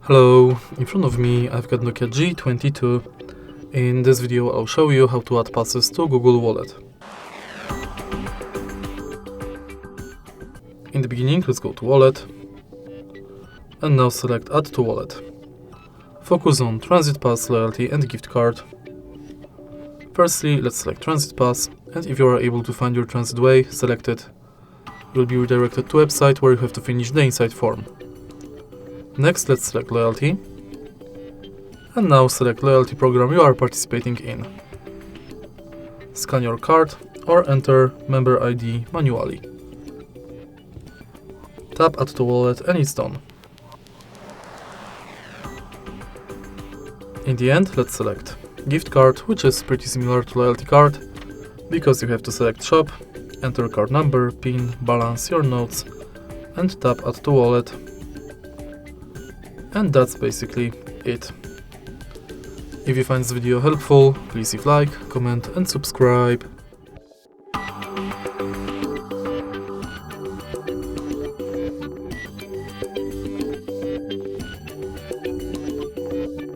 Hello, in front of me I've got Nokia G22. In this video I'll show you how to add passes to Google Wallet. In the beginning, let's go to Wallet and now select Add to Wallet. Focus on Transit Pass, Loyalty and Gift Card. Firstly, let's select Transit Pass, and if you are able to find your transit way, select it. You'll be redirected to a website where you have to finish the inside form. Next, let's select Loyalty, and now select Loyalty program you are participating in. Scan your card or enter member ID manually. Tap Add to Wallet and it's done. In the end, let's select Gift Card, which is pretty similar to Loyalty Card, because you have to select Shop, enter card number, PIN, balance, your notes, and tap Add to Wallet. And that's basically it. If you find this video helpful, please leave like, comment and subscribe.